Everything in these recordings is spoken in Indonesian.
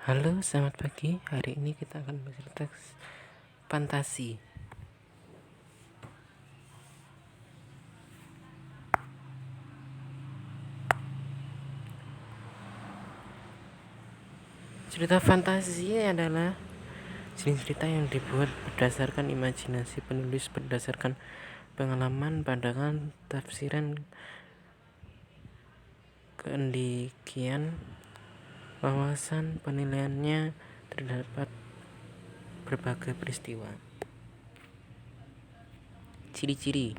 Halo, selamat pagi. Hari ini kita akan bercerita fantasi. Cerita fantasi adalah jenis cerita yang dibuat berdasarkan imajinasi penulis, berdasarkan pengalaman, pandangan, tafsiran, keendikian, wawasan, penilaiannya terdapat berbagai peristiwa. Ciri-ciri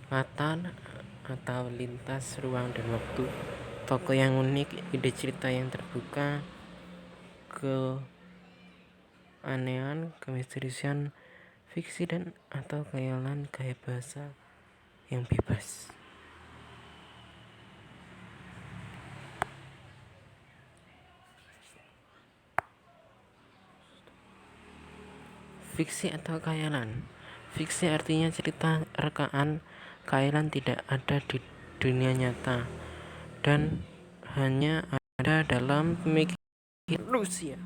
latar atau lintas ruang dan waktu, tokoh yang unik, ide cerita yang terbuka, keanehan, kemisteriusan, fiksi dan atau khayalan, gaya bahasa yang bebas. Fiksi atau khayalan. Fiksi artinya cerita rekaan, khayalan tidak ada di dunia nyata dan hanya ada dalam pemikiran manusia.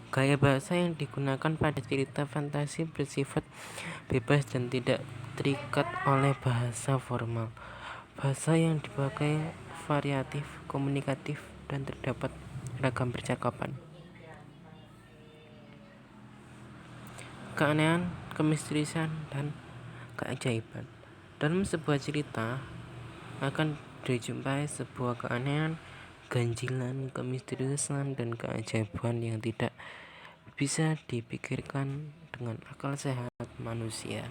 Gaya bahasa yang digunakan pada cerita fantasi bersifat bebas dan tidak terikat oleh bahasa formal. Bahasa yang dipakai variatif, komunikatif, dan terdapat ragam percakapan. Keanehan, kemisteriusan, dan keajaiban. Dalam sebuah cerita akan dijumpai sebuah keanehan, ganjilan, kemisteriusan, dan keajaiban yang tidak bisa dipikirkan dengan akal sehat manusia.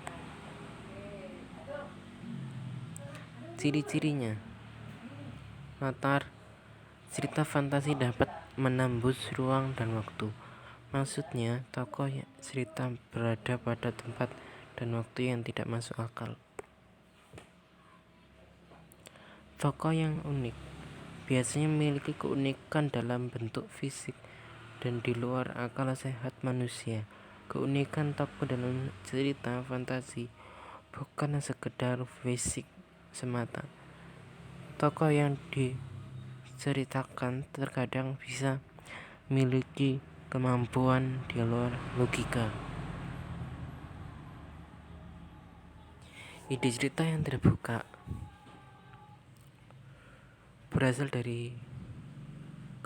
Ciri-cirinya: latar cerita fantasi dapat menembus ruang dan waktu. Maksudnya, tokoh cerita berada pada tempat dan waktu yang tidak masuk akal. Tokoh yang unik biasanya memiliki keunikan dalam bentuk fisik dan di luar akal sehat manusia. Keunikan tokoh dalam cerita fantasi bukan sekedar fisik semata. Tokoh yang diceritakan terkadang bisa memiliki kemampuan di luar logika. Ide cerita yang terbuka berasal dari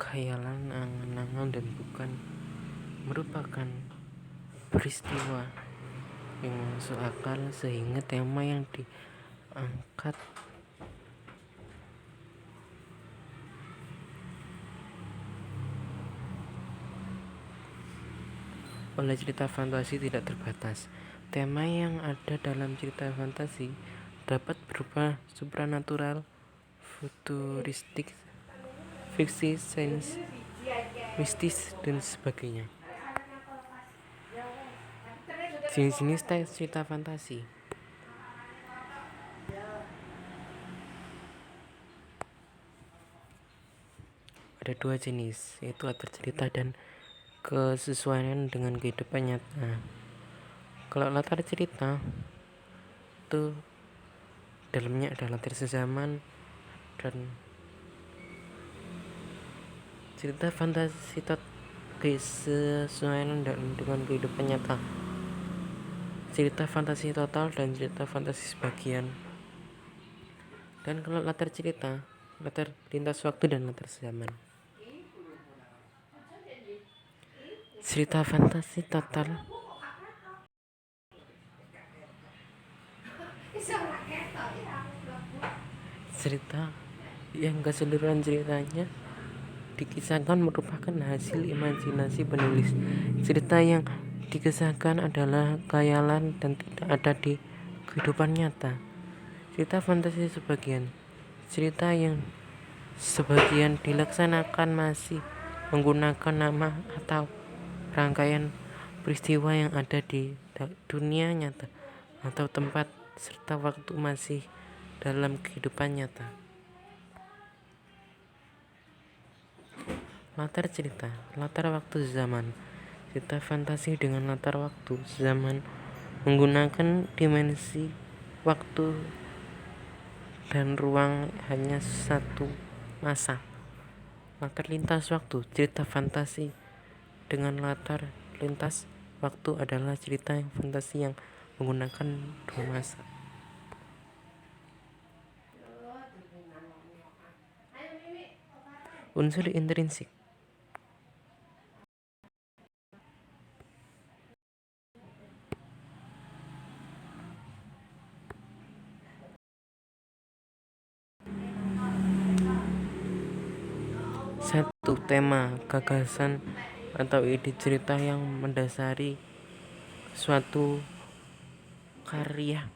khayalan, angan-angan, dan bukan merupakan peristiwa yang masuk akal, sehingga tema yang diangkat oleh cerita fantasi tidak terbatas. Tema yang ada dalam cerita fantasi dapat berupa supranatural, futuristik, fiksi, sains, mistis, dan sebagainya. Jenis-jenis teks cerita fantasi. Ada dua jenis, yaitu latar cerita dan kesesuaian dengan kehidupan nyata. Kalau latar cerita itu dalamnya ada latar sezaman, dan cerita fantasi kesesuaian dengan kehidupan nyata. Cerita fantasi total dan cerita fantasi sebagian. Dan kalau latar cerita, latar lintas waktu dan latar zaman. Cerita fantasi total cerita yang keseluruhan ceritanya dikisahkan merupakan hasil imajinasi penulis. Cerita yang dikisahkan adalah khayalan dan tidak ada di kehidupan nyata. Cerita fantasi sebagian. Cerita yang sebagian dilaksanakan masih menggunakan nama atau rangkaian peristiwa yang ada di dunia nyata atau tempat serta waktu masih dalam kehidupan nyata. Latar cerita, latar waktu zaman. Cerita fantasi dengan latar waktu zaman menggunakan dimensi waktu dan ruang hanya satu masa. Latar lintas waktu, cerita fantasi dengan latar lintas waktu adalah cerita yang fantasi yang menggunakan dua masa. Unsur intrinsik. Satu, tema, gagasan atau ide cerita yang mendasari suatu karya.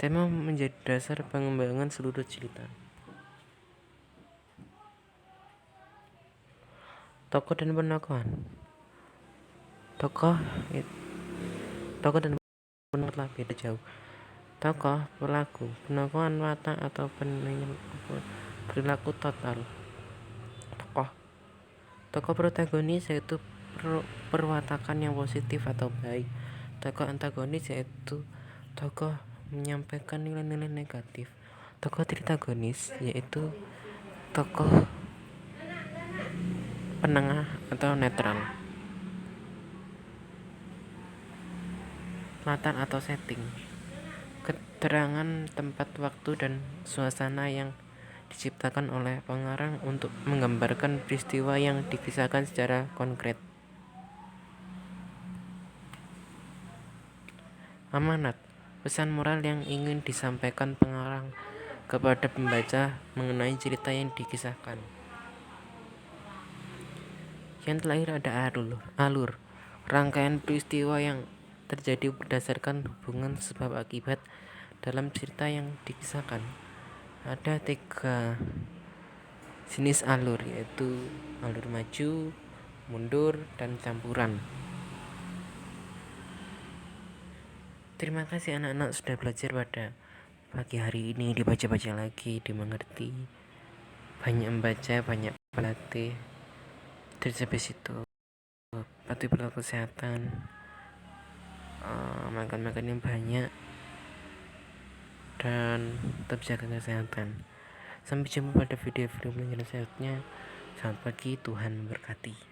Tema menjadi dasar pengembangan seluruh cerita. Tokoh dan penokohan. Tokoh dan penokoh telah beda jauh. Tokoh, pelaku, penokohan watak atau perilaku total. Tokoh protagonis yaitu perwatakan yang positif atau baik. Tokoh antagonis yaitu tokoh menyampaikan nilai-nilai negatif. Tokoh tritagonis yaitu tokoh penengah atau netral. Latar atau setting, keterangan tempat, waktu, dan suasana yang diciptakan oleh pengarang untuk menggambarkan peristiwa yang dikisahkan secara konkret. Amanat, pesan moral yang ingin disampaikan pengarang kepada pembaca mengenai cerita yang dikisahkan. Yang terakhir ada alur, rangkaian peristiwa yang terjadi berdasarkan hubungan sebab akibat dalam cerita yang dikisahkan. Ada 3 jenis alur, yaitu alur maju, mundur, dan campuran. Terima kasih anak-anak sudah belajar pada pagi hari ini, dibaca-baca lagi, dimengerti. Banyak membaca, banyak berlatih. Terus habis itu patuhi protokol kesehatan, makan yang banyak, dan tetap jaga kesehatan. Sampai jumpa pada video-video selanjutnya. Selamat pagi, Tuhan memberkati.